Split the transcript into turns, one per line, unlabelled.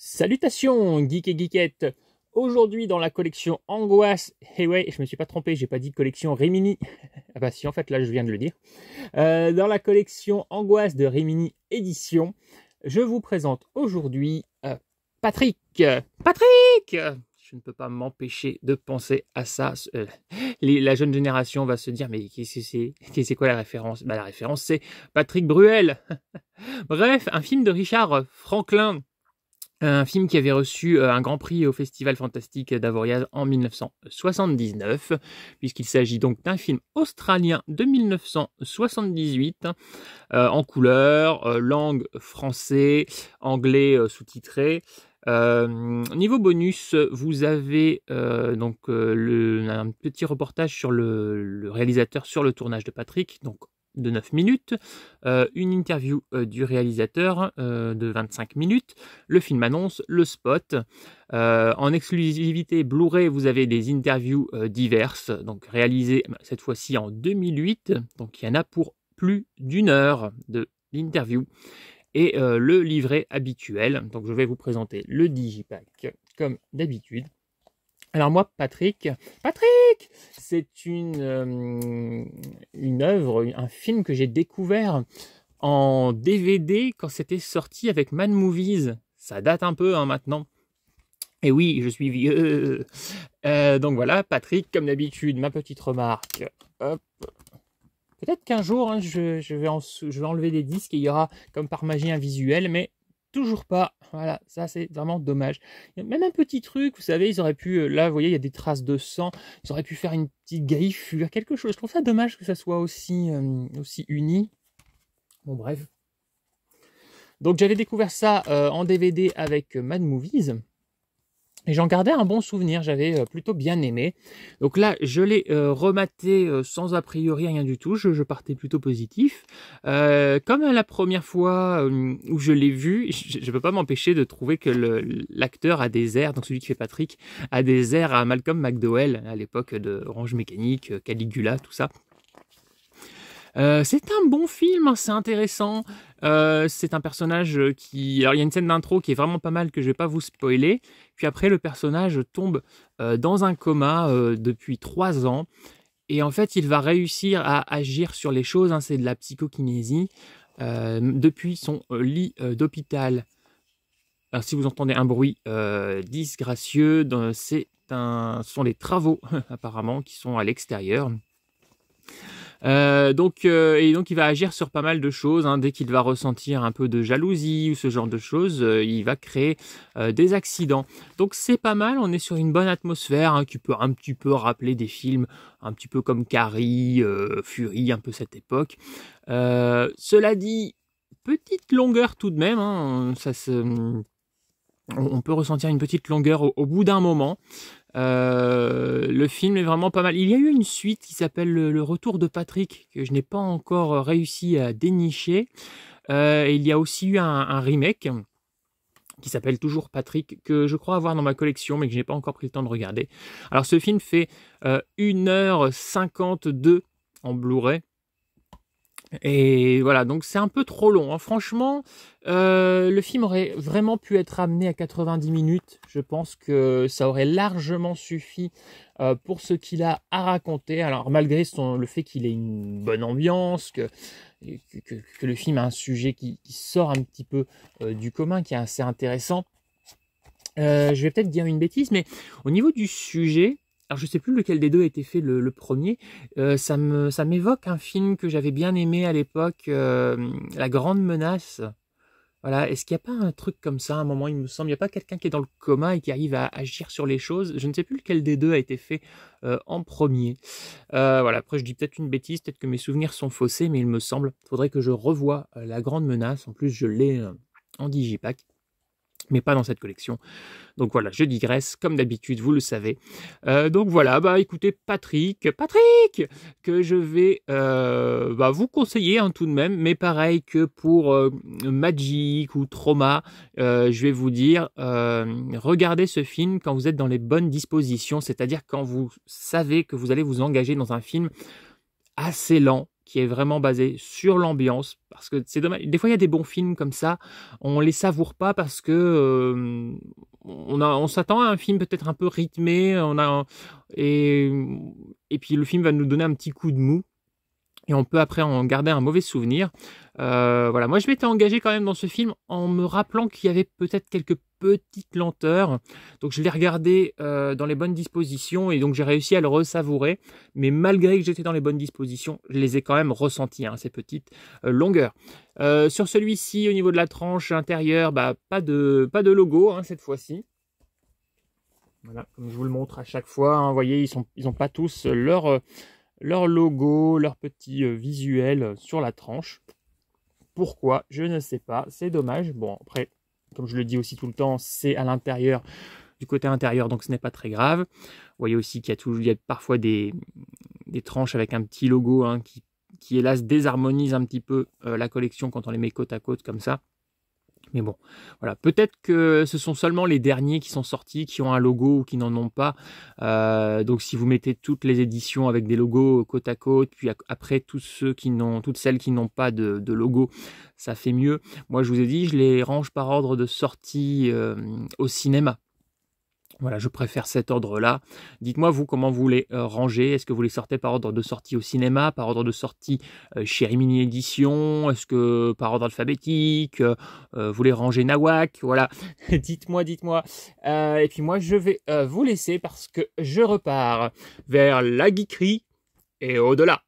Salutations, geek et geekettes. Aujourd'hui, dans la collection Angoisse, et ouais, je me suis pas trompé, j'ai pas dit collection Rimini. Ah bah si, en fait, là, je viens de le dire. Dans la collection Angoisse de Rimini Édition, je vous présente aujourd'hui Patrick. Patrick! Je ne peux pas m'empêcher de penser à ça. La jeune génération va se dire, mais c'est quoi la référence? Bah, la référence, c'est Patrick Bruel. Bref, un film de Richard Franklin. Un film qui avait reçu un grand prix au Festival Fantastique d'Avoriaz en 1979, puisqu'il s'agit donc d'un film australien de 1978, en couleur, langue français, anglais sous-titré. Niveau bonus, vous avez un petit reportage sur le réalisateur sur le tournage de Patrick, donc de 9 minutes, une interview du réalisateur de 25 minutes, le film annonce, le spot. En exclusivité Blu-ray, vous avez des interviews diverses, donc réalisées cette fois-ci en 2008, donc il y en a pour plus d'1 heure de l'interview. Et le livret habituel, donc je vais vous présenter le digipack comme d'habitude. Alors moi, Patrick, c'est une œuvre, un film que j'ai découvert en DVD quand c'était sorti avec Mad Movies. Ça date un peu maintenant. Et oui, je suis vieux. Donc voilà, Patrick, comme d'habitude, ma petite remarque. Hop. Peut-être qu'un jour, je vais enlever des disques et il y aura, comme par magie, un visuel, mais toujours pas. Voilà, ça c'est vraiment dommage. Il y a même un petit truc, vous savez, ils auraient pu, là vous voyez, il y a des traces de sang, ils auraient pu faire une petite griffure, quelque chose. Je trouve ça dommage que ça soit aussi uni. Bon bref. Donc j'avais découvert ça en DVD avec Mad Movies. Et j'en gardais un bon souvenir, j'avais plutôt bien aimé. Donc là, je l'ai rematé sans a priori rien du tout, je partais plutôt positif. Comme la première fois où je l'ai vu, je ne peux pas m'empêcher de trouver que l'acteur a des airs, donc celui qui fait Patrick, a des airs à Malcolm McDowell, à l'époque de Orange Mécanique, Caligula, tout ça. C'est un bon film, hein, c'est intéressant. C'est un personnage qui... Alors, il y a une scène d'intro qui est vraiment pas mal que je vais pas vous spoiler. Puis après, le personnage tombe dans un coma depuis 3 ans. Et en fait, il va réussir à agir sur les choses. Hein, c'est de la psychokinésie. Depuis son lit d'hôpital. Alors, si vous entendez un bruit disgracieux, ce sont les travaux, apparemment, qui sont à l'extérieur. Donc il va agir sur pas mal de choses, hein. Dès qu'il va ressentir un peu de jalousie ou ce genre de choses, il va créer des accidents. Donc c'est pas mal, on est sur une bonne atmosphère, hein, qui peut un petit peu rappeler des films un petit peu comme Carrie, Fury, un peu cette époque. Cela dit, petite longueur tout de même, hein, on peut ressentir une petite longueur au bout d'un moment. Le film est vraiment pas mal. Il y a eu une suite qui s'appelle Le Retour de Patrick, que je n'ai pas encore réussi à dénicher. Il y a aussi eu un remake qui s'appelle toujours Patrick, que je crois avoir dans ma collection, mais que je n'ai pas encore pris le temps de regarder. Alors ce film fait 1h52 en Blu-ray. Et voilà, donc c'est un peu trop long, hein. Franchement, le film aurait vraiment pu être amené à 90 minutes. Je pense que ça aurait largement suffi pour ce qu'il a à raconter. Alors malgré le fait qu'il ait une bonne ambiance, que le film a un sujet qui sort un petit peu du commun, qui est assez intéressant. Je vais peut-être dire une bêtise, mais au niveau du sujet... Alors je sais plus lequel des deux a été fait le premier, ça m'évoque un film que j'avais bien aimé à l'époque, La Grande Menace. Voilà, est-ce qu'il n'y a pas un truc comme ça à un moment, il me semble, il n'y a pas quelqu'un qui est dans le coma et qui arrive à agir sur les choses? Je ne sais plus lequel des deux a été fait en premier. Voilà, après je dis peut-être une bêtise, peut-être que mes souvenirs sont faussés, mais il me semble, il faudrait que je revoie La Grande Menace. En plus je l'ai en digipack, mais pas dans cette collection. Donc voilà, je digresse, comme d'habitude, vous le savez. Donc voilà, bah écoutez, Patrick, que je vais vous conseiller, hein, tout de même, mais pareil que pour Magic ou Trauma, je vais vous dire, regardez ce film quand vous êtes dans les bonnes dispositions, c'est-à-dire quand vous savez que vous allez vous engager dans un film assez lent, qui est vraiment basé sur l'ambiance, parce que c'est dommage. Des fois, il y a des bons films comme ça, on les savoure pas parce que on s'attend à un film peut-être un peu rythmé, et puis le film va nous donner un petit coup de mou. Et on peut après en garder un mauvais souvenir. Voilà, moi je m'étais engagé quand même dans ce film en me rappelant qu'il y avait peut-être quelques petites lenteurs. Donc je l'ai regardé dans les bonnes dispositions et donc j'ai réussi à le ressavourer. Mais malgré que j'étais dans les bonnes dispositions, je les ai quand même ressentis, ces petites longueurs. Sur celui-ci, au niveau de la tranche intérieure, pas de logo cette fois-ci. Voilà, comme je vous le montre à chaque fois, vous voyez, ils ont pas tous leur logo, leur petit visuel sur la tranche. Pourquoi? Je ne sais pas, c'est dommage. Bon, après, comme je le dis aussi tout le temps, c'est à l'intérieur, du côté intérieur, donc ce n'est pas très grave. Vous voyez aussi qu'il y a parfois des tranches avec un petit logo qui hélas désharmonise un petit peu la collection quand on les met côte à côte comme ça. Mais bon, voilà, peut-être que ce sont seulement les derniers qui sont sortis, qui ont un logo ou qui n'en ont pas. Donc si vous mettez toutes les éditions avec des logos côte à côte, puis après toutes celles qui n'ont pas de logo, ça fait mieux. Moi je vous ai dit, je les range par ordre de sortie au cinéma. Voilà, je préfère cet ordre-là. Dites-moi, vous, comment vous les rangez? Est-ce que vous les sortez par ordre de sortie au cinéma, par ordre de sortie chez Rimini Édition? Est-ce que par ordre alphabétique? Vous les rangez nawak? Voilà, dites-moi. Et puis moi, je vais vous laisser parce que je repars vers la geekerie et au-delà.